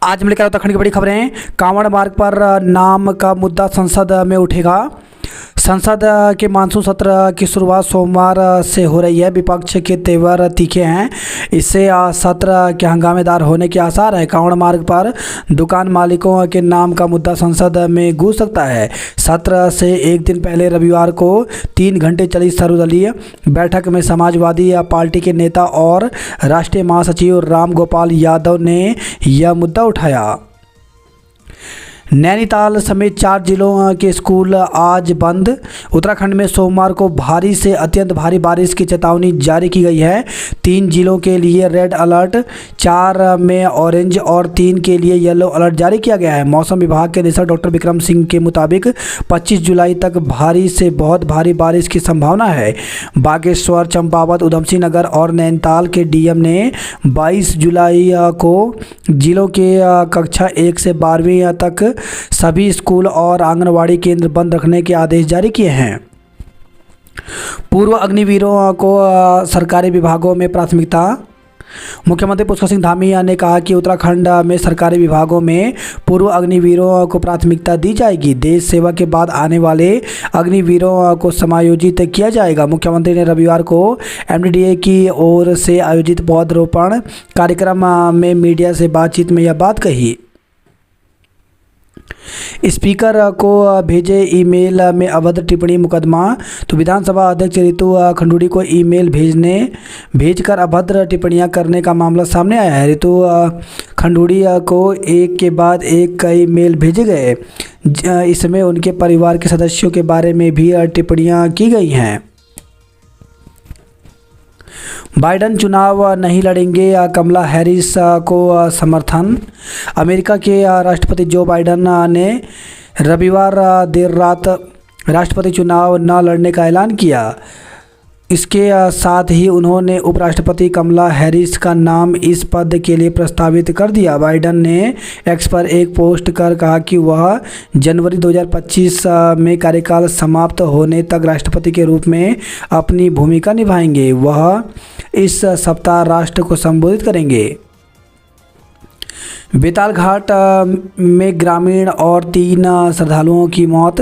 आज हम लेकर उत्तराखंड की बड़ी खबरें। कांवड़ मार्ग पर नाम का मुद्दा संसद में उठेगा। संसद के मानसून सत्र की शुरुआत सोमवार से हो रही है। विपक्ष के तेवर तीखे हैं। इससे सत्र के हंगामेदार होने के आसार हैं। कांवड़ मार्ग पर दुकान मालिकों के नाम का मुद्दा संसद में गूंज सकता है। सत्र से एक दिन पहले रविवार को 3 घंटे चली सर्वदलीय बैठक में समाजवादी पार्टी के नेता और राष्ट्रीय महासचिव राम गोपाल यादव ने यह मुद्दा उठाया। नैनीताल समेत 4 जिलों के स्कूल आज बंद। उत्तराखंड में सोमवार को भारी से अत्यंत भारी बारिश की चेतावनी जारी की गई है। 3 जिलों के लिए रेड अलर्ट, 4 में ऑरेंज और 3 के लिए येलो अलर्ट जारी किया गया है। मौसम विभाग के निदेशक डॉक्टर विक्रम सिंह के मुताबिक 25 जुलाई तक भारी से बहुत भारी बारिश की संभावना है। बागेश्वर, चंपावत, उधमसिंह नगर और नैनीताल के डीएम ने 22 जुलाई को जिलों के कक्षा 1 से 12वीं तक सभी स्कूल और आंगनवाड़ी केंद्र बंद रखने के आदेश जारी किए हैं। पूर्व अग्निवीरों को सरकारी विभागों में प्राथमिकता। मुख्यमंत्री पुष्कर सिंह धामी ने कहा कि उत्तराखंड में सरकारी विभागों में पूर्व अग्निवीरों को प्राथमिकता दी जाएगी। देश सेवा के बाद आने वाले अग्निवीरों को समायोजित किया जाएगा। मुख्यमंत्री ने रविवार को एमडीडीए की ओर से आयोजित पौधरोपण कार्यक्रम में मीडिया से बातचीत में यह बात कही। स्पीकर को भेजे ईमेल में अभद्र टिप्पणी मुकदमा। तो विधानसभा अध्यक्ष रितु खंडूड़ी को ईमेल भेजकर अभद्र टिप्पणियां करने का मामला सामने आया है। रितु खंडूड़ी को एक के बाद एक कई मेल भेजे गए। इसमें उनके परिवार के सदस्यों के बारे में भी टिप्पणियां की गई हैं। बाइडन चुनाव नहीं लड़ेंगे, कमला हैरिस को समर्थन। अमेरिका के राष्ट्रपति जो बाइडन ने रविवार देर रात राष्ट्रपति चुनाव न लड़ने का ऐलान किया। इसके साथ ही उन्होंने उपराष्ट्रपति कमला हैरिस का नाम इस पद के लिए प्रस्तावित कर दिया। बाइडन ने एक्स पर एक पोस्ट कर कहा कि वह जनवरी 2025 में कार्यकाल समाप्त होने तक राष्ट्रपति के रूप में अपनी भूमिका निभाएंगे। वह इस सप्ताह राष्ट्र को संबोधित करेंगे। बेताल घाट में ग्रामीण और 3 श्रद्धालुओं की मौत।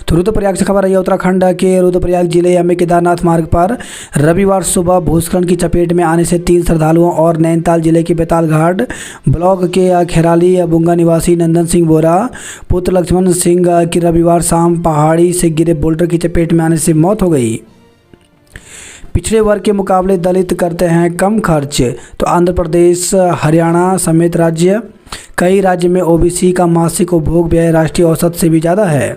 तो रुद्रप्रयाग से खबर आई है। उत्तराखंड के रुद्रप्रयाग जिले में केदारनाथ मार्ग पर रविवार सुबह भूस्खलन की चपेट में आने से 3 श्रद्धालुओं और नैनीताल जिले के बेताल घाट ब्लॉक के खैराली बुंगा निवासी नंदन सिंह बोरा पुत्र लक्ष्मण सिंह की रविवार शाम पहाड़ी से गिरे बोल्डर की चपेट में आने से मौत हो गई। पिछड़े वर्ग के मुकाबले दलित करते हैं कम खर्च। तो आंध्र प्रदेश, हरियाणा समेत कई राज्य में ओबीसी का मासिक उपभोग व्यय राष्ट्रीय औसत से भी ज़्यादा है।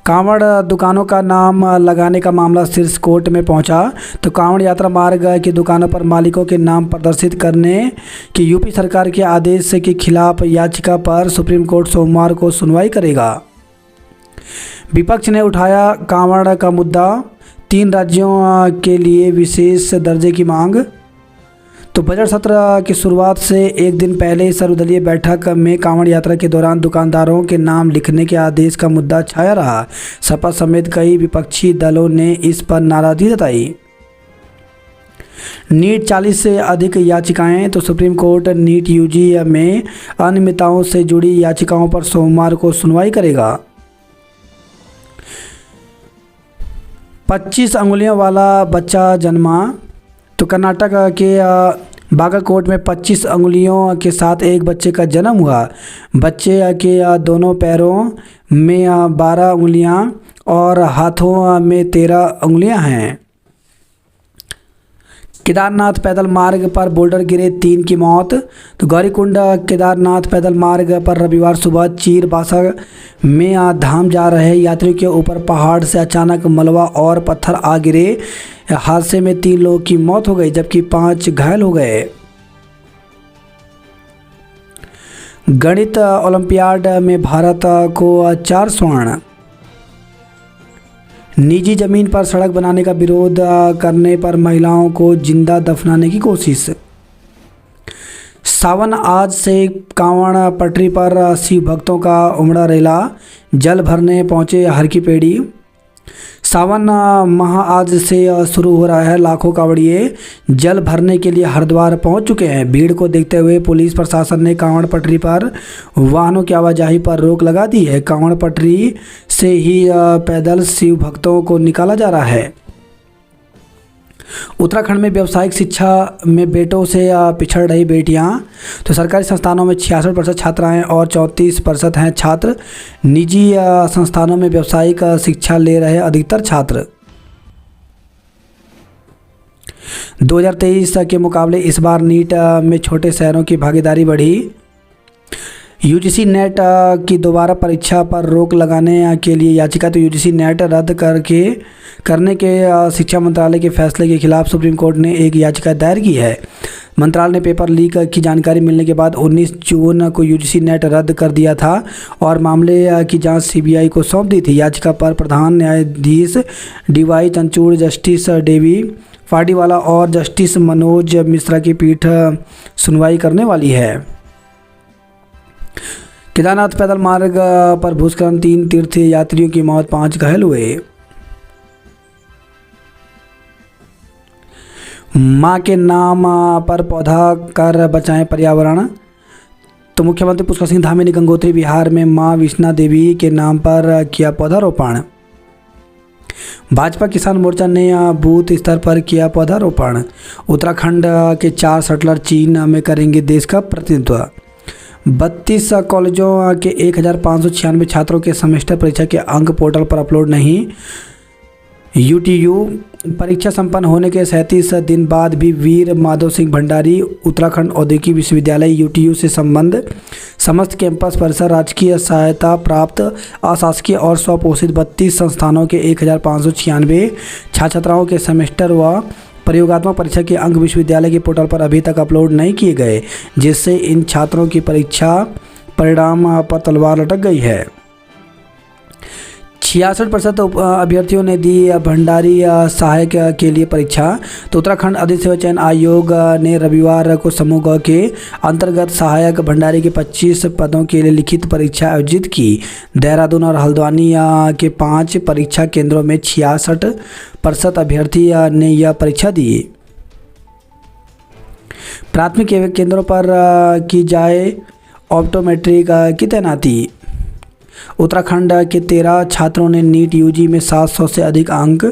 कांवड़ दुकानों का नाम लगाने का मामला शीर्ष कोर्ट में पहुंचा। तो कांवड़ यात्रा मार्ग की दुकानों पर मालिकों के नाम प्रदर्शित करने की यूपी सरकार के आदेश के खिलाफ याचिका पर सुप्रीम कोर्ट सोमवार को सुनवाई करेगा। विपक्ष ने उठाया कांवड़ का मुद्दा, 3 राज्यों के लिए विशेष दर्जे की मांग। तो बजट सत्र की शुरुआत से एक दिन पहले सर्वदलीय बैठक में कांवड़ यात्रा के दौरान दुकानदारों के नाम लिखने के आदेश का मुद्दा छाया रहा। सपा समेत कई विपक्षी दलों ने इस पर नाराजगी जताई। नीट 40 से अधिक याचिकाएं। तो सुप्रीम कोर्ट नीट यूजी में अनियमितताओं से जुड़ी याचिकाओं पर सोमवार को सुनवाई करेगा। 25 अंगुलियों वाला बच्चा जन्मा। तो कर्नाटक के बागलकोट में 25 अंगुलियों के साथ एक बच्चे का जन्म हुआ। बच्चे के दोनों पैरों में 12 अंगुलियां और हाथों में 13 अंगुलियां हैं। केदारनाथ पैदल मार्ग पर बोल्डर गिरे, 3 की मौत। तो गौरीकुंड केदारनाथ पैदल मार्ग पर रविवार सुबह चीरबासा में धाम जा रहे यात्रियों के ऊपर पहाड़ से अचानक मलबा और पत्थर आ गिरे। हादसे में 3 लोगों की मौत हो गई जबकि 5 घायल हो गए। गणित ओलंपियाड में भारत को 4 स्वर्ण। निजी जमीन पर सड़क बनाने का विरोध करने पर महिलाओं को जिंदा दफनाने की कोशिश। सावन आज से कांवड़ पटरी पर शिव भक्तों का उमड़ा रेला। जल भरने पहुंचे हर की पेड़ी। सावन माह आज से शुरू हो रहा है। लाखों कांवड़िए जल भरने के लिए हरिद्वार पहुंच चुके हैं। भीड़ को देखते हुए पुलिस प्रशासन ने कांवड़ पटरी पर वाहनों की आवाजाही पर रोक लगा दी है। कांवड़ पटरी से ही पैदल शिव भक्तों को निकाला जा रहा है। उत्तराखंड में व्यावसायिक शिक्षा में बेटों से पिछड़ रही बेटियां। तो सरकारी संस्थानों में 66% छात्राएं और 34% हैं छात्र। निजी संस्थानों में व्यावसायिक शिक्षा ले रहे अधिकतर छात्र। 2023 के मुकाबले इस बार नीट में छोटे शहरों की भागीदारी बढ़ी। यूजीसी नेट की दोबारा परीक्षा पर रोक लगाने के लिए याचिका। तो यूजीसी नेट रद्द करने के शिक्षा मंत्रालय के फैसले के खिलाफ सुप्रीम कोर्ट ने एक याचिका दायर की है। मंत्रालय ने पेपर लीक की जानकारी मिलने के बाद 19 जून को यूजीसी नेट रद्द कर दिया था और मामले की जांच सीबीआई को सौंप दी थी। याचिका पर प्रधान न्यायाधीश डीवाई चंद्रचूड़, जस्टिस डेवी पार्डीवाला और जस्टिस मनोज मिश्रा की पीठ सुनवाई करने वाली है। केदारनाथ पैदल मार्ग पर भूस्खलन, 3 तीर्थ यात्रियों की मौत, 5 घायल हुए। मां के नाम पर पौधा कर बचाएं पर्यावरण। तो मुख्यमंत्री पुष्कर सिंह धामी ने गंगोत्री बिहार में मां विष्णा देवी के नाम पर किया पौधारोपण। भाजपा किसान मोर्चा ने बूथ स्तर पर किया पौधारोपण। उत्तराखंड के 4 शटलर चीन में करेंगे देश का प्रतिनिधित्व। 32 कॉलेजों के 1596 छात्रों के सेमेस्टर परीक्षा के अंक पोर्टल पर अपलोड नहीं। यूटीयू परीक्षा संपन्न होने के 37 दिन बाद भी वीर माधव सिंह भंडारी उत्तराखंड औद्योगिक विश्वविद्यालय यूटीयू से संबंध। समस्त कैंपस परिसर राजकीय सहायता प्राप्त अशासकीय और स्वपोषित 32 संस्थानों के 1596 छात्राओं के सेमेस्टर व प्रयोगात्मक परीक्षा के अंक विश्वविद्यालय के पोर्टल पर अभी तक अपलोड नहीं किए गए, जिससे इन छात्रों की परीक्षा परिणाम पर तलवार लटक गई है। 66% अभ्यर्थियों ने दी भंडारी सहायक के लिए परीक्षा। तो उत्तराखंड अधिक सेवा चयन आयोग ने रविवार को समूह ग के अंतर्गत सहायक भंडारी के 25 पदों के लिए लिखित परीक्षा आयोजित की। देहरादून और हल्द्वानी के 5 परीक्षा केंद्रों में 66% अभ्यर्थी ने यह परीक्षा दी। प्राथमिक केंद्रों पर की जाए ऑप्टोमेट्रिक की तैनाती। उत्तराखंड के 13 छात्रों ने नीट यूजी में 700 से अधिक अंक।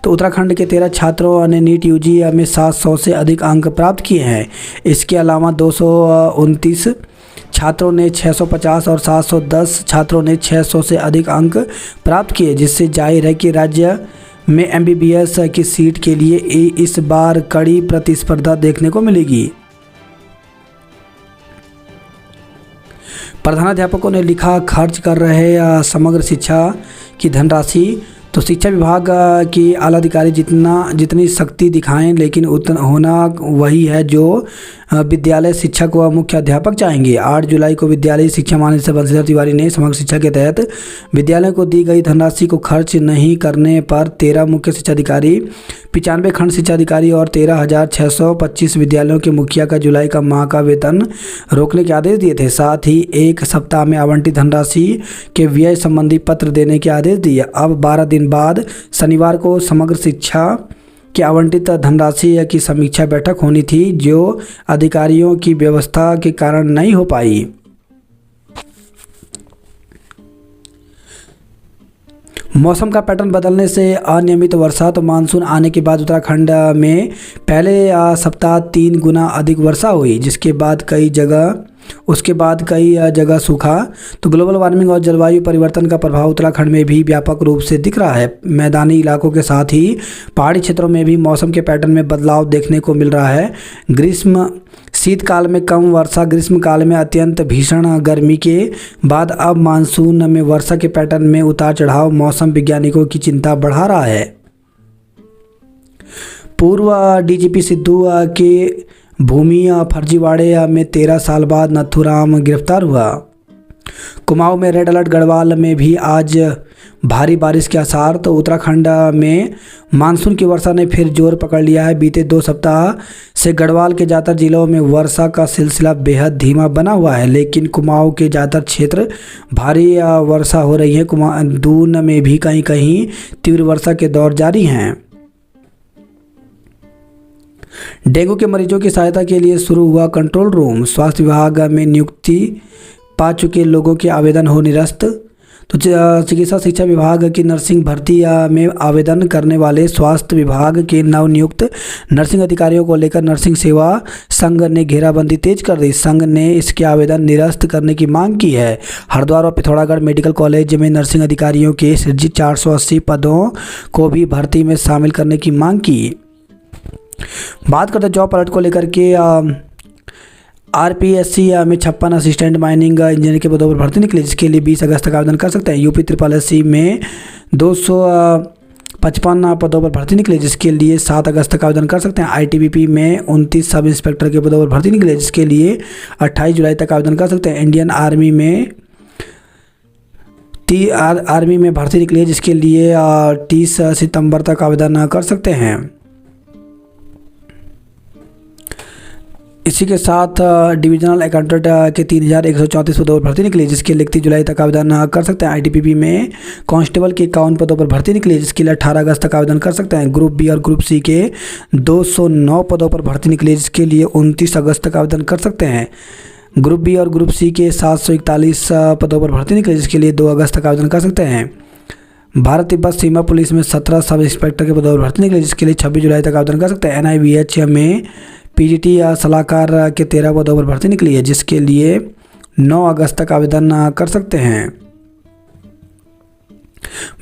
तो उत्तराखंड के 13 छात्रों ने नीट यूजी में 700 से अधिक अंक प्राप्त किए हैं। इसके अलावा 229 छात्रों ने 650 और 710 छात्रों ने 600 से अधिक अंक प्राप्त किए, जिससे जाहिर है कि राज्य में एमबीबीएस की सीट के लिए इस बार कड़ी प्रतिस्पर्धा देखने को मिलेगी। प्रधानाध्यापकों ने लिखा, खर्च कर रहे समग्र शिक्षा की धनराशि। तो शिक्षा विभाग की आला अधिकारी जितनी सख्ती दिखाएं, लेकिन उतना होना वही है जो विद्यालय शिक्षक व मुख्य अध्यापक चाहेंगे। 8 जुलाई को विद्यालय शिक्षा महानिदेशक बंशीधर तिवारी ने समग्र शिक्षा के तहत विद्यालय को दी गई धनराशि को खर्च नहीं करने पर 13 मुख्य शिक्षा अधिकारी, 95 खंड शिक्षा अधिकारी और 13,625 विद्यालयों के मुखिया का जुलाई का माह का वेतन रोकने के आदेश दिए थे। साथ ही 1 सप्ताह में आवंटित धनराशि के व्यय संबंधी पत्र देने के आदेश दिए। अब 12 दिन बाद शनिवार को समग्र शिक्षा की आवंटित धनराशि की समीक्षा बैठक होनी थी, जो अधिकारियों की व्यवस्था के कारण नहीं हो पाई। मौसम का पैटर्न बदलने से अनियमित वर्षा। तो मानसून आने के बाद उत्तराखंड में पहले सप्ताह 3 गुना अधिक वर्षा हुई, उसके बाद कई जगह सूखा। तो ग्लोबल वार्मिंग और जलवायु परिवर्तन का प्रभाव उत्तराखंड में भी व्यापक रूप से दिख रहा है। मैदानी इलाकों के साथ ही पहाड़ी क्षेत्रों में भी मौसम के पैटर्न में बदलाव देखने को मिल रहा है। शीतकाल में कम वर्षा, ग्रीष्मकाल में अत्यंत भीषण गर्मी के बाद अब मानसून में वर्षा के पैटर्न में उतार चढ़ाव मौसम वैज्ञानिकों की चिंता बढ़ा रहा है। पूर्व डीजीपी सिद्धू के भूमि फर्जीवाड़े में 13 साल बाद नथुराम गिरफ्तार हुआ। कुमाऊं में रेड अलर्ट। गढ़वाल में भी आज भारी बारिश के आसार। तो उत्तराखंड में मानसून की वर्षा ने फिर जोर पकड़ लिया है। बीते 2 सप्ताह से गढ़वाल के ज़्यादातर जिलों में वर्षा का सिलसिला बेहद धीमा बना हुआ है, लेकिन कुमाऊं के ज़्यादातर क्षेत्र भारी वर्षा हो रही है। दून में भी कहीं कहीं तीव्र वर्षा के दौर जारी हैं। डेंगू के मरीजों की सहायता के लिए शुरू हुआ कंट्रोल रूम। स्वास्थ्य विभाग में नियुक्ति पा चुके लोगों के आवेदन हो निरस्त। तो चिकित्सा शिक्षा विभाग की नर्सिंग भर्ती में आवेदन करने वाले स्वास्थ्य विभाग के नवनियुक्त नर्सिंग अधिकारियों को लेकर नर्सिंग सेवा संघ ने घेराबंदी तेज कर दी। संघ ने इसके आवेदन निरस्त करने की मांग की है। हरिद्वार और पिथौरागढ़ मेडिकल कॉलेज में नर्सिंग अधिकारियों के सृजित 480 पदों को भी भर्ती में शामिल करने की मांग की। बात करते हैं जॉब अलर्ट को लेकर के। आरपीएससी में 56 असिस्टेंट माइनिंग इंजीनियर के पदों पर भर्ती निकली, जिसके लिए 20 अगस्त तक आवेदन कर सकते हैं। यूपी SSSC में 255 पदों पर भर्ती निकली, जिसके लिए 7 अगस्त तक आवेदन कर सकते हैं। आईटीबीपी में 29 सब इंस्पेक्टर के पदों पर भर्ती निकली, जिसके लिए 28 जुलाई तक आवेदन कर सकते हैं। इंडियन आर्मी में भर्ती निकली है, जिसके लिए 30 सितंबर तक आवेदन कर सकते हैं। इसी के साथ डिविजनल अकाउंटेंट के 3134 पदों पर भर्ती निकली, जिसके लिए 31 जुलाई तक आवेदन कर सकते हैं। आईटीबीपी में कांस्टेबल के 51 पदों पर भर्ती निकली, जिसके लिए 18 अगस्त तक आवेदन कर सकते हैं। ग्रुप बी और ग्रुप सी के 209 पदों पर भर्ती निकली, जिसके लिए 29 अगस्त तक आवेदन कर सकते हैं। ग्रुप बी और ग्रुप सी के 741 पदों पर भर्ती निकली, जिसके लिए 2 अगस्त तक आवेदन कर सकते हैं। भारत तिब्बत सीमा पुलिस में 17 सब इंस्पेक्टर के पदों पर भर्ती निकली, जिसके लिए 26 जुलाई तक आवेदन कर सकते हैं। एनआईवीएच में पीजीटी या सलाहकार के 13 पदों पर भर्ती निकली है, जिसके लिए 9 अगस्त तक आवेदन कर सकते हैं।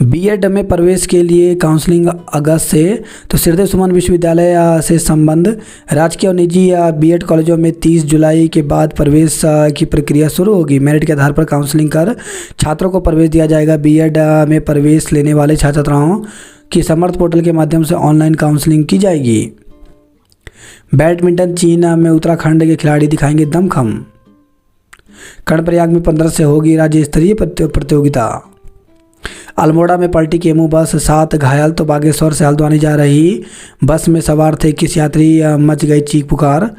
बीएड में प्रवेश के लिए काउंसलिंग अगस्त से। तो श्रीदेव सुमन विश्वविद्यालय से संबंध राजकीय और निजी बीएड कॉलेजों में 30 जुलाई के बाद प्रवेश की प्रक्रिया शुरू होगी। मेरिट के आधार पर काउंसलिंग कर छात्रों को प्रवेश दिया जाएगा। बीएड में प्रवेश लेने वाले छात्र छात्राओं की समर्थ पोर्टल के माध्यम से ऑनलाइन काउंसलिंग की जाएगी। बैडमिंटन चीन में उत्तराखंड के खिलाड़ी दिखाएंगे दमखम। कर्णप्रयाग में 15 से होगी राज्य स्तरीय प्रतियोगिता। अल्मोड़ा में पलटी केमू बस, 7 घायल। तो बागेश्वर से हल्द्वानी जा रही बस में सवार थे 21 यात्री, मच गई चीख पुकार।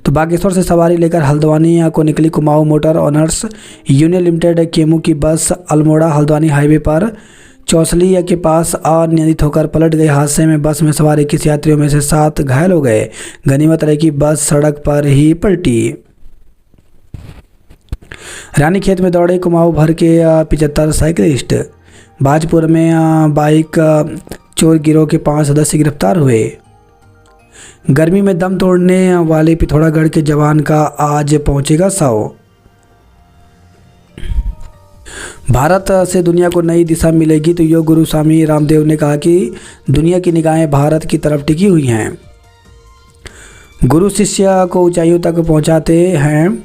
तो बागेश्वर से सवारी लेकर हल्द्वानी को निकली Kumaon motor owners union limited chemo की बस अल्मोड़ा हल्द्वानी हाईवे पर चौसली के पास अनियंत्रित होकर पलट गई। हादसे में बस में सवार 21 यात्रियों में से 7 घायल हो गए। गनीमत रही कि बस सड़क पर ही पलटी। रानीखेत में दौड़े कुमाऊं भर के 75 साइकिलिस्ट। बाजपुर में बाइक चोर गिरोह के 5 सदस्य गिरफ्तार हुए। गर्मी में दम तोड़ने वाले पिथौरागढ़ के जवान का आज पहुंचेगा शव। भारत से दुनिया को नई दिशा मिलेगी। तो योग गुरु स्वामी रामदेव ने कहा कि दुनिया की निगाहें भारत की तरफ टिकी हुई हैं। गुरु शिष्य को ऊंचाइयों तक पहुंचाते हैं।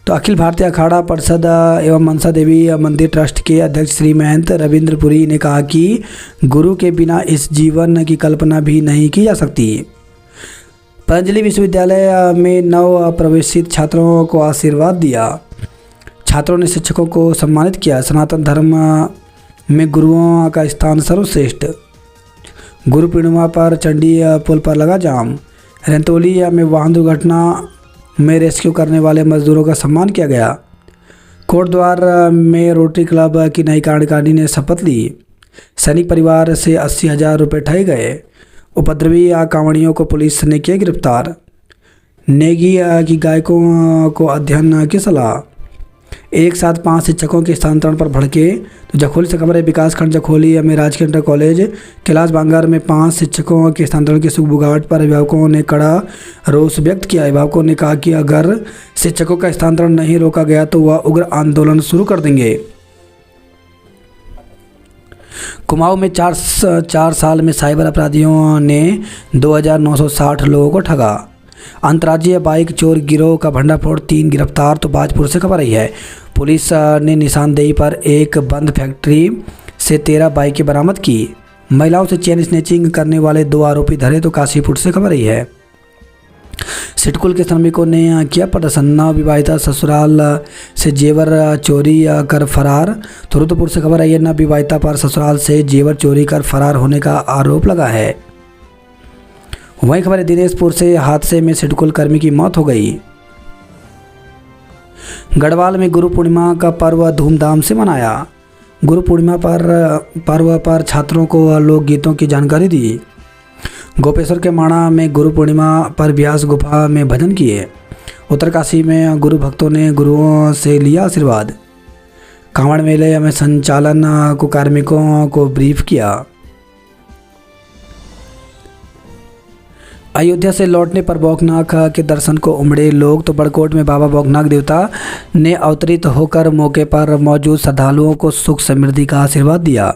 तो अखिल भारतीय अखाड़ा परिषद एवं मनसा देवी मंदिर ट्रस्ट के अध्यक्ष श्री महंत रविंद्रपुरी ने कहा कि गुरु के बिना इस जीवन की कल्पना भी नहीं की जा सकती। पतंजलि विश्वविद्यालय में नव प्रवेशित छात्रों को आशीर्वाद दिया। छात्रों ने शिक्षकों को सम्मानित किया। सनातन धर्म में गुरुओं का स्थान सर्वश्रेष्ठ। गुरु पूर्णिमा पर चंडी पुल पर लगा जाम। रंतौली में वाहन दुर्घटना में रेस्क्यू करने वाले मजदूरों का सम्मान किया गया। कोटद्वार में रोटरी क्लब की नई कार्यकारिणी ने शपथ ली। सैनिक परिवार से 80,000 रुपये ठगे गए। उपद्रवी कांवड़ियों को पुलिस ने किया गिरफ्तार। नेगी की गायकों को अध्ययन की सलाह। एक साथ 5 शिक्षकों के स्थानांतरण पर भड़के। तो जखोली से खबर है, विकासखंड जखोली में राजकीय इंटर कॉलेज कैलाश बांगर में 5 शिक्षकों के स्थानांतरण की सुगबुगाहट पर अभिभावकों ने कड़ा रोष व्यक्त किया। अभिभावकों ने कहा कि अगर शिक्षकों का स्थानांतरण नहीं रोका गया तो वह उग्र आंदोलन शुरू कर देंगे। कुमाऊं में 4 साल में साइबर अपराधियों ने 2,960 लोगों को ठगा। अंतर्राज्यीय बाइक चोर गिरोह का भंडाफोड़, 3 गिरफ्तार। तो बाजपुर से खबर आई है, पुलिस ने निशानदेही पर एक बंद फैक्ट्री से 13 बाइकें बरामद की। महिलाओं से चेन स्नैचिंग करने वाले 2 आरोपी धरे। तो काशीपुर से खबर आई है, सिडकुल के श्रमिकों ने किया प्रदर्शन। नवविवाहिता ससुराल से जेवर चोरी कर फरार। तो रुद्रपुर से खबर आई है, नवविवाहिता पर ससुराल से जेवर चोरी कर फरार होने का आरोप लगा है। वहीं खबर है, दिनेशपुर से हादसे में सिडकुल कर्मी की मौत हो गई। गढ़वाल में गुरु पूर्णिमा का पर्व धूमधाम से मनाया। गुरु पूर्णिमा पर्व पर छात्रों को लोकगीतों की जानकारी दी। गोपेश्वर के माणा में गुरु पूर्णिमा पर व्यास गुफा में भजन किए। उत्तरकाशी में गुरु भक्तों ने गुरुओं से लिया आशीर्वाद। कांवड़ मेले में संचालन को कार्मिकों को ब्रीफ किया। अयोध्या से लौटने पर बौखनाक के दर्शन को उमड़े लोग। तो बड़कोट में बाबा बौखनाक देवता ने अवतरित होकर मौके पर मौजूद श्रद्धालुओं को सुख समृद्धि का आशीर्वाद दिया।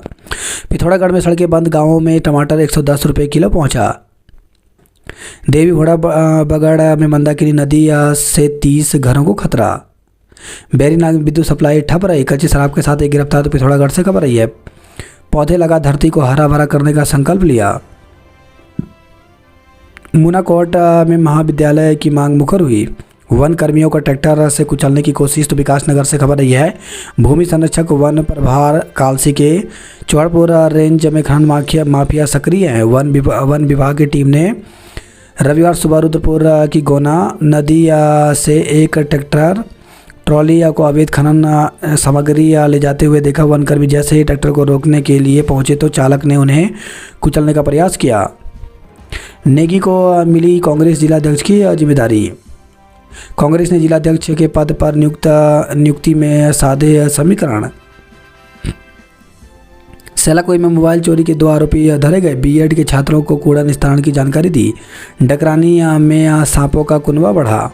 पिथौरागढ़ में सड़कें बंद, गांवों में टमाटर 110 रुपये किलो पहुंचा। देवी घोड़ा बगड़ में मंदाकिनी नदी से 30 घरों को खतरा। बैरीनाग में विद्युत सप्लाई ठप रही। कच्ची शराब के साथ एक गिरफ्तार। तो पिथौरागढ़ से खबर आई है, पौधे लगा धरती को हरा भरा करने का संकल्प लिया। मुनाकोट में महाविद्यालय की मांग मुखर हुई। वन कर्मियों का ट्रैक्टर से कुचलने की कोशिश। तो विकासनगर से खबर रही है, भूमि संरक्षक वन प्रभार कालसी के चौड़पुर रेंज में खनन माफिया सक्रिय हैं। वन विभाग की टीम ने रविवार सुबह रुद्रपुर की गोना नदी से एक ट्रैक्टर ट्रॉली को अवैध खनन सामग्री ले जाते हुए देखा। वनकर्मी जैसे ही ट्रैक्टर को रोकने के लिए पहुंचे तो चालक ने उन्हें कुचलने का प्रयास किया। नेगी को मिली कांग्रेस जिलाध्यक्ष की जिम्मेदारी। कांग्रेस ने जिलाध्यक्ष के पद पर नियुक्ति में साधे समीकरण। सेलाकोई में मोबाइल चोरी के 2 आरोपी धरे गए। बीएड के छात्रों को कूड़ा निस्तारण की जानकारी दी। डकरानी में सांपों का कुनबा बढ़ा।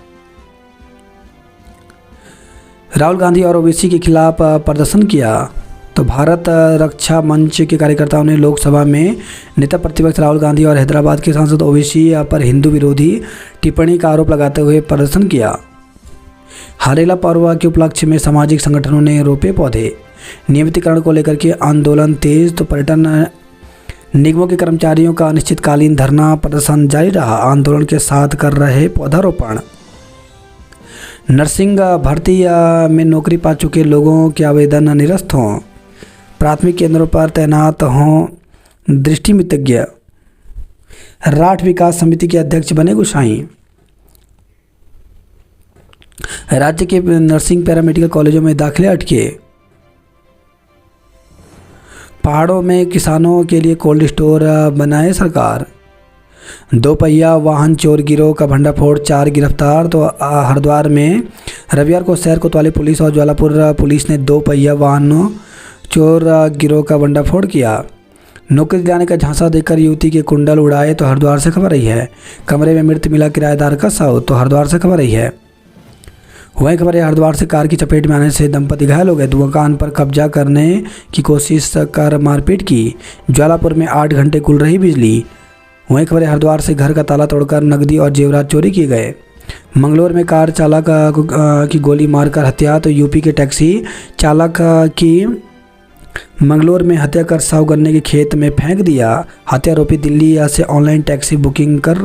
राहुल गांधी और ओवैसी के खिलाफ प्रदर्शन किया। तो भारत रक्षा मंच के कार्यकर्ताओं ने लोकसभा में नेता प्रतिपक्ष राहुल गांधी और हैदराबाद के सांसद ओवैसी पर हिंदू विरोधी टिप्पणी का आरोप लगाते हुए प्रदर्शन किया। हरेला पर्व के उपलक्ष्य में सामाजिक संगठनों ने रोपे पौधे। नियमितीकरण को लेकर के आंदोलन तेज। तो पर्यटन निगमों के कर्मचारियों का अनिश्चितकालीन धरना प्रदर्शन जारी रहा। आंदोलन के साथ कर रहे पौधारोपण। नर्सिंग भर्ती में नौकरी पा चुके लोगों के आवेदन निरस्त हों। प्राथमिक केंद्रों पर तैनात हों दृष्टिमितज्ञ। राठ विकास समिति के अध्यक्ष बने गोसाई। राज्य के नर्सिंग पैरामेडिकल कॉलेजों में दाखिले अटके। पहाड़ों में किसानों के लिए कोल्ड स्टोर बनाए सरकार। 2 पहिया वाहन चोर गिरोह का भंडाफोड़, 4 गिरफ्तार। तो हरिद्वार में रविवार को शहर कोतवाली पुलिस और ज्वालापुर पुलिस ने 2 पहिया वाहनों चोर गिरोह का भंडाफोड़ किया। नौकरी दिलाने का झांसा देकर युवती के कुंडल उड़ाए। तो हरिद्वार से खबर रही है, कमरे में मृत मिला किराएदार का शव। तो हरिद्वार से खबर रही है। वहीं खबर है, हरिद्वार से कार की चपेट में आने से दंपति घायल हो गए। दुकान पर कब्जा करने की कोशिश कर मारपीट की। ज्वालापुर में 8 घंटे गुल रही बिजली। वहीं खबर है, हरिद्वार से घर का ताला तोड़कर नकदी और जेवरात चोरी किए गए। मंगलौर में कार चालक की गोली मारकर हत्या। तो यूपी के टैक्सी चालक की मंगलौर में हत्या कर शव गन्ने के खेत में फेंक दिया। हत्यारोपी दिल्ली से ऑनलाइन टैक्सी बुकिंग कर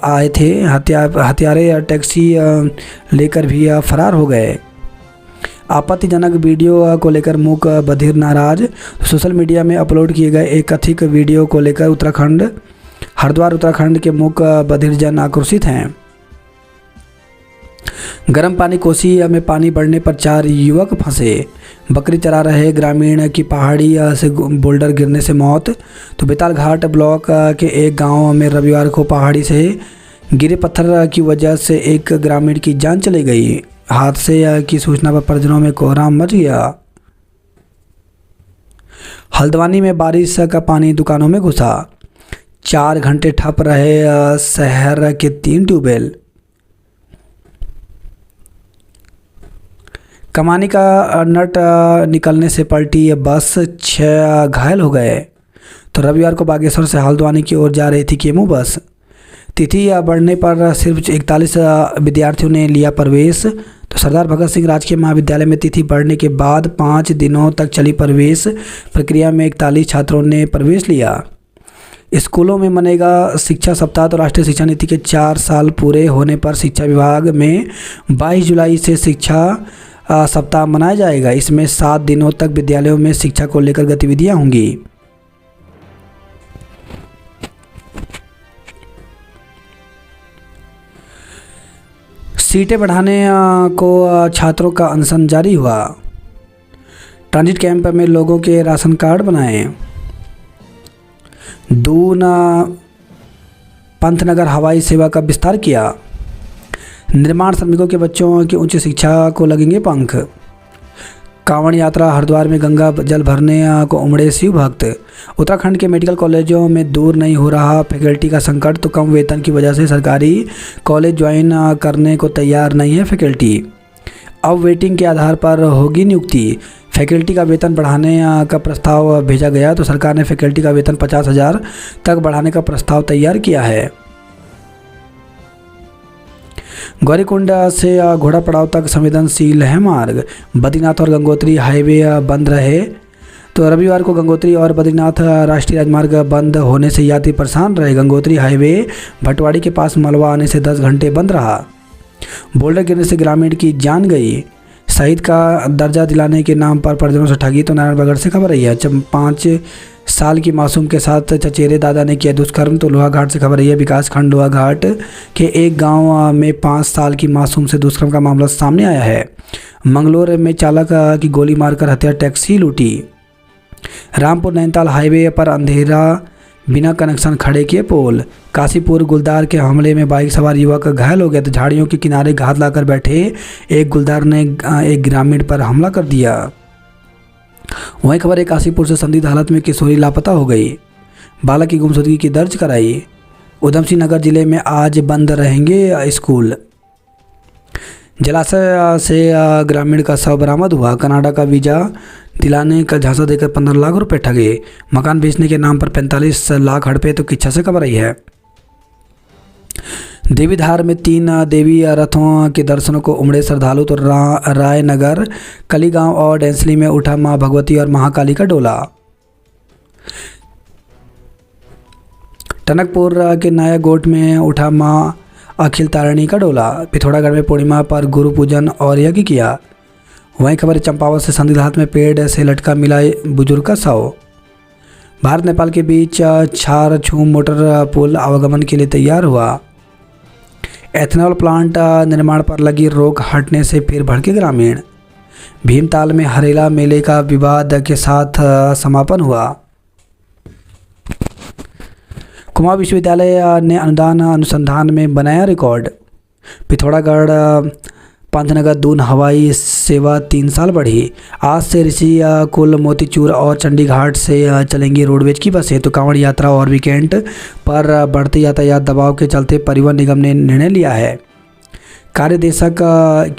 आए थे। हत्यारे टैक्सी लेकर भी फरार हो गए। आपत्तिजनक वीडियो को लेकर मूक बधिर नाराज। सोशल मीडिया में अपलोड किए गए एक कथित वीडियो को लेकर हरिद्वार उत्तराखंड के मूक बधिर जन आक्रोशित हैं। गर्म पानी कोसी में पानी बढ़ने पर 4 युवक फंसे। बकरी चरा रहे ग्रामीण की पहाड़ी से बोल्डर गिरने से मौत। तो बेताल घाट ब्लॉक के एक गांव में रविवार को पहाड़ी से गिरे पत्थर की वजह से एक ग्रामीण की जान चली गई। हादसे की सूचना पर परिजनों में कोहराम मच गया। हल्द्वानी में बारिश का पानी दुकानों में घुसा। 4 घंटे ठप रहे शहर के 3 ट्यूबवेल। कमानी का नट निकलने से पलटी बस, 6 घायल हो गए। तो रविवार को बागेश्वर से हल्द्वानी की ओर जा रही थी केमू बस। तिथि बढ़ने पर सिर्फ 41 विद्यार्थियों ने लिया प्रवेश। तो सरदार भगत सिंह राजकीय महाविद्यालय में तिथि बढ़ने के बाद 5 दिनों तक चली प्रवेश प्रक्रिया में 41 छात्रों ने प्रवेश लिया। स्कूलों में मनेगा शिक्षा सप्ताह। तो राष्ट्रीय शिक्षा नीति के 4 साल पूरे होने पर शिक्षा विभाग में 22 जुलाई से शिक्षा सप्ताह मनाया जाएगा। इसमें 7 दिनों तक विद्यालयों में शिक्षा को लेकर गतिविधियां होंगी। सीटें बढ़ाने को छात्रों का अनशन जारी हुआ। ट्रांजिट कैंप में लोगों के राशन कार्ड बनाएं। दून पंतनगर हवाई सेवा का विस्तार किया। निर्माण श्रमिकों के बच्चों की उच्च शिक्षा को लगेंगे पंख। कांवड़ यात्रा हरिद्वार में गंगा जल भरने को उमड़े शिव भक्त। उत्तराखंड के मेडिकल कॉलेजों में दूर नहीं हो रहा फैकल्टी का संकट। तो कम वेतन की वजह से सरकारी कॉलेज ज्वाइन करने को तैयार नहीं है फैकल्टी। अब वेटिंग के आधार पर होगी नियुक्ति। फैकल्टी का वेतन बढ़ाने का प्रस्ताव भेजा गया। तो सरकार ने फैकल्टी का वेतन 50,000 तक बढ़ाने का प्रस्ताव तैयार किया है। गौरीकुंड से घोड़ा पड़ाव तक संवेदनशील है मार्ग। बद्रीनाथ और गंगोत्री हाईवे बंद रहे। तो रविवार को गंगोत्री और बद्रीनाथ राष्ट्रीय राजमार्ग बंद होने से यात्री परेशान रहे। गंगोत्री हाईवे भटवाड़ी के पास मलबा आने से 10 घंटे बंद रहा। बोल्डर गिरने से ग्रामीण की जान गई। शहीद का दर्जा दिलाने के नाम पर परिजनों से ठगी। तो नारायणगढ़ से खबर आई है। 5 साल की मासूम के साथ चचेरे दादा ने किया दुष्कर्म। तो लोहाघाट से खबर आई है। विकास खंड लोहाघाट के एक गांव में 5 साल की मासूम से दुष्कर्म का मामला सामने आया है। मंगलोर में चालक की गोली मारकर हत्या, टैक्सी लूटी। रामपुर नैनीताल हाईवे पर अंधेरा बिना कनेक्शन खड़े किए पोल। काशीपुर गुलदार के हमले में बाइक सवार युवक घायल हो गया। तो झाड़ियों के किनारे घात लाकर बैठे एक गुलदार ने एक ग्रामीण पर हमला कर दिया। वहीं खबर है काशीपुर से संदिग्ध हालत में किशोरी लापता हो गई। बालक की गुमशुदगी की दर्ज कराई। उधमसिंह नगर जिले में आज बंद रहेंगे स्कूल। जलाशय से ग्रामीण का शव बरामद हुआ। कनाडा का वीज़ा दिलाने का झांसा देकर 15 लाख रुपए ठगे। मकान बेचने के नाम पर 45 लाख हड़पे। तो किच्छा से खबर आई है। देवीधार में 3 देवी रथों के दर्शनों को उमड़े श्रद्धालु। तो रायनगर, कलीगांव और डेंसली में उठा मां भगवती और महाकाली का डोला। टनकपुर के नायागोट में उठा मां अखिल तारिणी का डोला। पिथौरागढ़ में पूर्णिमा पर गुरु पूजन और यज्ञ किया। वहीं खबर चंपावत से संदिग्ध हालत में पेड़ से लटका मिला बुजुर्ग का शव। भारत नेपाल के बीच छार छूम मोटर पुल आवागमन के लिए तैयार हुआ। एथेनॉल प्लांट निर्माण पर लगी रोक हटने से फिर भड़के ग्रामीण। भीमताल में हरेला मेले का विवाद के साथ समापन हुआ। कुमाऊं विश्वविद्यालय ने अनुदान अनुसंधान में बनाया रिकॉर्ड। पिथौरागढ़ पंतनगर दून हवाई सेवा 3 साल बढ़ी। आज से ऋषि कुल, मोतीचूर और चंडीघाट से चलेंगी रोडवेज की बसें। तो कांवड़ यात्रा और वीकेंड पर बढ़ते यातायात दबाव के चलते परिवहन निगम ने निर्णय लिया है। कार्यदेशक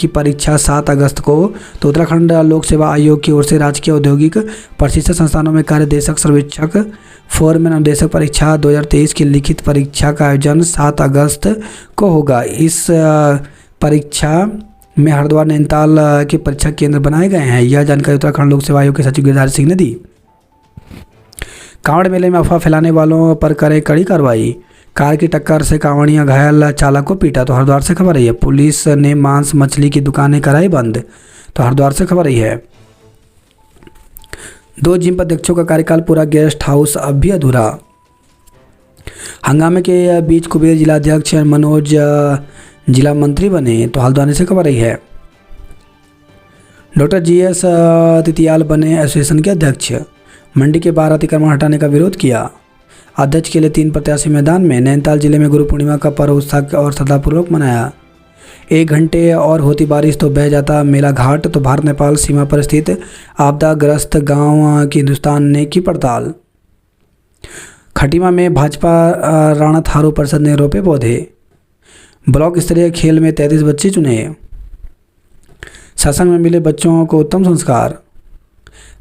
की परीक्षा 7 अगस्त को। तो उत्तराखंड लोक सेवा आयोग की ओर से राजकीय औद्योगिक प्रशिक्षण संस्थानों में कार्यदेशक, सर्वेक्षक, फोरमैन, अनुदेशक परीक्षा 2023 की लिखित परीक्षा का आयोजन 7 अगस्त को होगा। इस परीक्षा में हरिद्वार, नैनीताल के परीक्षा केंद्र बनाए गए हैं। यह जानकारी उत्तराखंड लोक सेवा आयोग के सचिव गिरिधारी सिंह ने दी। कांवड़ मेले में अफवाह फैलाने वालों पर करे कड़ी कार्रवाई। कार की टक्कर से कांवड़ियां घायल, चालक को पीटा। तो हरिद्वार से खबर आई है। पुलिस ने मांस मछली की दुकानें कराई बंद। तो हरिद्वार से खबर आई है। 2 जिम अध्यक्षों का कार्यकाल पूरा, गेस्ट हाउस अब भी अधूरा। हंगामे के बीच कुबेर जिलाध्यक्ष मनोज जिला मंत्री बने। तो हल्द्वानी से खबर आई है। डॉक्टर GS तितियाल बने एसोसिएशन के अध्यक्ष। मंडी के बाहर अतिक्रमण हटाने का विरोध किया। अध्यक्ष के लिए 3 प्रत्याशी मैदान में। नैनीताल जिले में गुरु पूर्णिमा का पर्व उत्साह और श्रद्धापूर्वक मनाया। 1 घंटे और होती बारिश तो बह जाता मेला घाट। तो भारत नेपाल सीमा पर स्थित आपदाग्रस्त गांव की हिंदुस्तान ने की पड़ताल। खटीमा में भाजपा राणा थारू परिषद ने रोपे पौधे। ब्लॉक स्तरीय खेल में 33 बच्चे चुने। सत्संग में मिले बच्चों को उत्तम संस्कार।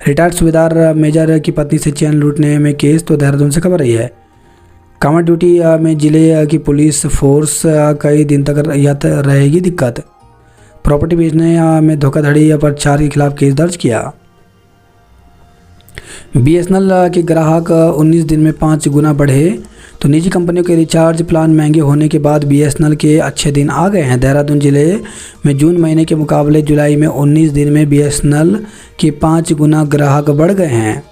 रिटायर्ड सूबेदार मेजर की पत्नी से चैन लूटने में केस। तो देहरादून से खबर रही है। कांवड़ ड्यूटी में जिले की पुलिस फोर्स कई दिन तक रहेगी दिक्कत। प्रॉपर्टी बेचने में धोखाधड़ी पर 4 के खिलाफ केस दर्ज किया। बीएसएनएल के ग्राहक 19 दिन में 5 गुना बढ़े। तो निजी कंपनियों के रिचार्ज प्लान महंगे होने के बाद बीएसएनएल के अच्छे दिन आ गए हैं। देहरादून जिले में जून महीने के मुकाबले जुलाई में 19 दिन में बीएसएनएल के 5 गुना ग्राहक बढ़ गए हैं।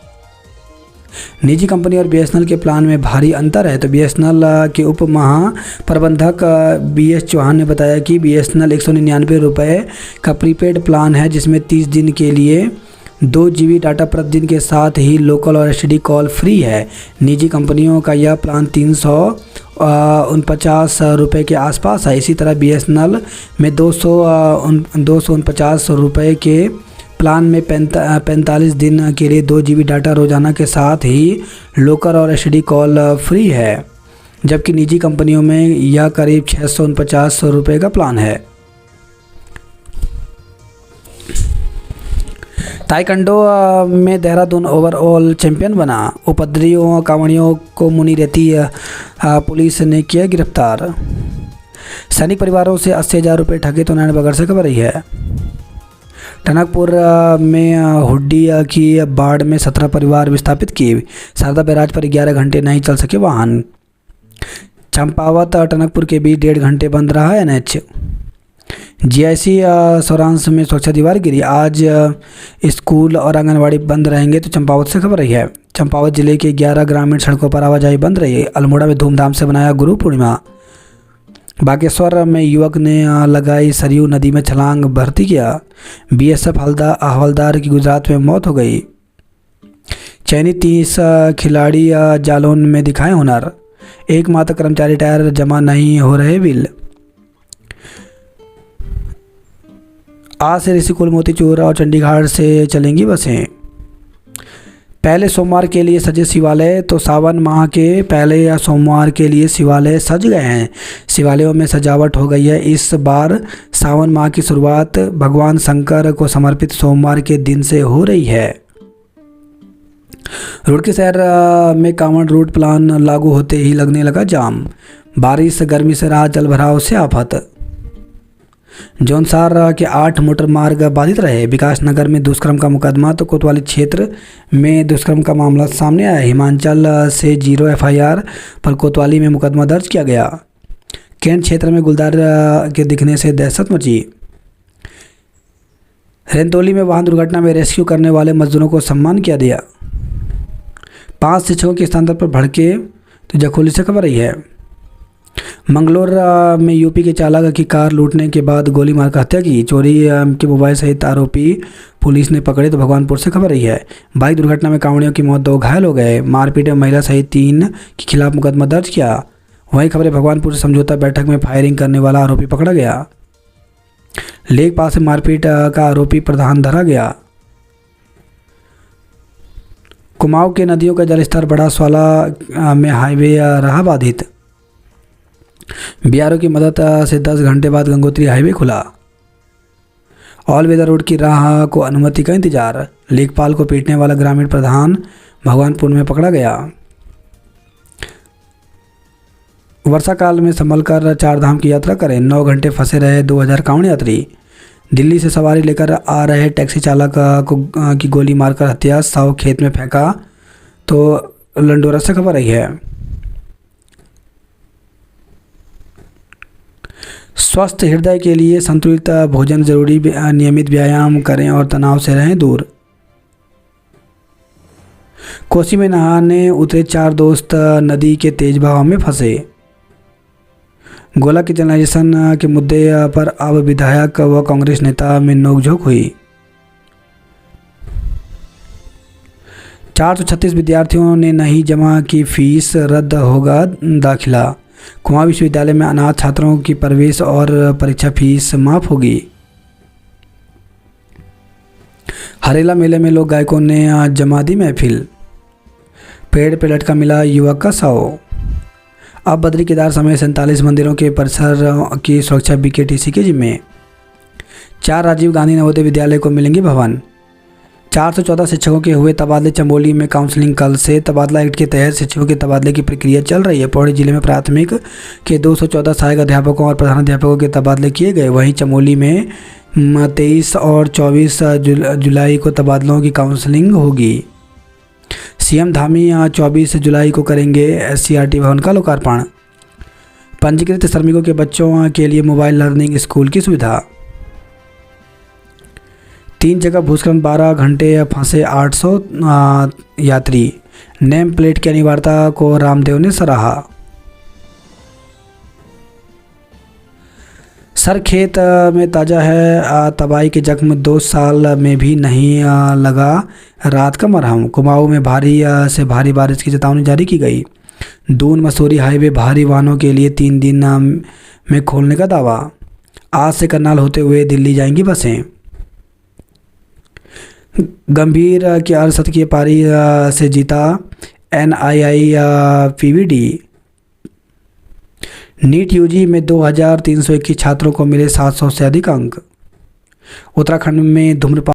निजी कंपनी और बीएसएनएल के प्लान में भारी अंतर है। तो बीएसएनएल के उप महाप्रबंधक बीएस चौहान ने बताया कि बीएसएनएल 199 रुपये का प्रीपेड प्लान है, जिसमें 30 दिन के लिए 2 GB डाटा प्रतिदिन के साथ ही लोकल और एसटीडी कॉल फ्री है। निजी कंपनियों का यह प्लान 349 रुपये के आसपास है। इसी तरह बीएसएनएल में 249 रुपये के प्लान में 45 दिन के लिए 2 GB डाटा रोजाना के साथ ही लोकल और एसटीडी कॉल फ्री है, जबकि निजी कंपनियों में यह करीब 649 रुपये का प्लान है। ताइक्वांडो में देहरादून ओवरऑल चैंपियन बना। उपद्रवियों कांवड़ियों को मुनीरेती पुलिस ने किया गिरफ्तार। सैनिक परिवारों से 80,000 रुपये ठगे तो नैनबगढ़ से खबर रही है। टनकपुर में हुड्डी की बाढ़ में 17 परिवार विस्थापित किए। शारदा बैराज पर 11 घंटे नहीं चल सके वाहन। चंपावत टनकपुर के बीच 1.5 घंटे बंद रहा एनएच। जीआईसी सौरांश में सुरक्षा दीवार गिरी। आज स्कूल और आंगनवाड़ी बंद रहेंगे तो चंपावत से खबर रही है। चंपावत जिले के 11 ग्रामीण सड़कों पर आवाजाही बंद रही। अल्मोड़ा में धूमधाम से मनाया गुरु पूर्णिमा। बागेश्वर में युवक ने लगाई सरयू नदी में छलांग, भर्ती किया। बीएसएफ हवलदार की गुजरात में मौत हो गई। चयनित 30 खिलाड़ी जालौन में दिखाए हुनर। एकमात्र कर्मचारी टायर जमा नहीं हो रहे बिल। आज से ऋषिकुल, मोतीचूर और चंडीगढ़ से चलेंगी बसें। पहले सोमवार के लिए सजे शिवालय। तो सावन माह के पहले या सोमवार के लिए शिवालय सज गए हैं। शिवालयों में सजावट हो गई है। इस बार सावन माह की शुरुआत भगवान शंकर को समर्पित सोमवार के दिन से हो रही है। रुड़की शहर में कांवड़ रूट प्लान लागू होते ही लगने लगा जाम। बारिश गर्मी से राहत, जल भराव से आफत। जौनसार के 8 मोटर मार्ग बाधित रहे। विकासनगर में दुष्कर्म का मुकदमा तो कोतवाली क्षेत्र में दुष्कर्म का मामला सामने आया। हिमाचल से 0 एफआईआर पर कोतवाली में मुकदमा दर्ज किया गया। कैंट क्षेत्र में गुलदार के दिखने से दहशत मची। रेंतोली में वाहन दुर्घटना में रेस्क्यू करने वाले मजदूरों को सम्मान किया गया। 5 शिक्षकों के स्थानांतरण पर भड़के तो जखोली से खबर रही है। मंगलोर में यूपी के चालक की कार लूटने के बाद गोली मारकर हत्या की। चोरी के मोबाइल सहित आरोपी पुलिस ने पकड़े तो भगवानपुर से खबर रही है। बाइक दुर्घटना में कांवड़ियों की मौत, 2 घायल हो गए। मारपीट में महिला सहित 3 के खिलाफ मुकदमा दर्ज किया। वहीं खबरें भगवानपुर से समझौता बैठक में फायरिंग करने वाला आरोपी पकड़ा गया। लेक पास से मारपीट का आरोपी प्रधान धरा गया। कुमाऊं के नदियों का जलस्तर बढ़ा। स्वाला में हाईवे रहा बाधित। बीआरओ की मदद से 10 घंटे बाद गंगोत्री हाईवे खुला। ऑल वेदर रोड की राह को अनुमति का इंतजार। लेखपाल को पीटने वाला ग्रामीण प्रधान भगवानपुर में पकड़ा गया। वर्षा काल में संभल कर 4 धाम की यात्रा करें। 9 घंटे फंसे रहे 2000 कांवड़ यात्री। दिल्ली से सवारी लेकर आ रहे टैक्सी चालक की गोली मारकर हत्या। 100 खेत में फेंका तो लंडोरा से खबर रही है। स्वस्थ हृदय के लिए संतुलित भोजन जरूरी। नियमित व्यायाम करें और तनाव से रहें दूर। कोसी में नहाने उतरे 4 दोस्त नदी के तेज बहाव में फंसे। गोला किचनाइजेशन के मुद्दे पर अब विधायक व कांग्रेस नेता में नोकझोंक हुई। 436 विद्यार्थियों ने नहीं जमा की फीस, रद्द होगा दाखिला। कुमाऊं विश्वविद्यालय में अनाथ छात्रों की प्रवेश और परीक्षा फीस माफ होगी। हरेला मेले में लोक गायकों ने जमा दी महफिल। पेड़ पे लटका मिला युवक का शव। अब बद्री केदार समेत 47 मंदिरों के परिसर की सुरक्षा बीकेटीसी के जिम्मे। 4 राजीव गांधी नवोदय विद्यालय को मिलेंगे भवन। 414 शिक्षकों के हुए तबादले। चमोली में काउंसलिंग कल से। तबादला एक्ट के तहत शिक्षकों के तबादले की प्रक्रिया चल रही है। पौड़ी जिले में प्राथमिक के 214 सहायक अध्यापकों और प्रधानाध्यापकों के तबादले किए गए। वहीं चमोली में 23 और 24 जुलाई को तबादलों की काउंसलिंग होगी। सीएम धामी 24 जुलाई को करेंगे SCRT भवन का लोकार्पण। पंजीकृत श्रमिकों के बच्चों के लिए मोबाइल लर्निंग स्कूल की सुविधा। 3 जगह भूस्खलन, 12 घंटे फंसे 800 यात्री। नेम प्लेट की अनिवार्यता को रामदेव ने सराहा। सरखेत में ताज़ा है तबाही के जख्म, 2 साल में भी नहीं लगा रात का मरहम। कुमाऊं में भारी से भारी बारिश की चेतावनी जारी की गई। दून मसूरी हाईवे भारी वाहनों के लिए 3 दिन में खोलने का दावा। आज से करनाल होते हुए दिल्ली जाएंगी बसें। गंभीर की अर्धशतकीय पारी से जीता NII PVD। नीट UG में 2321 छात्रों को मिले 700 से अधिक अंक। उत्तराखंड में धूम्रपान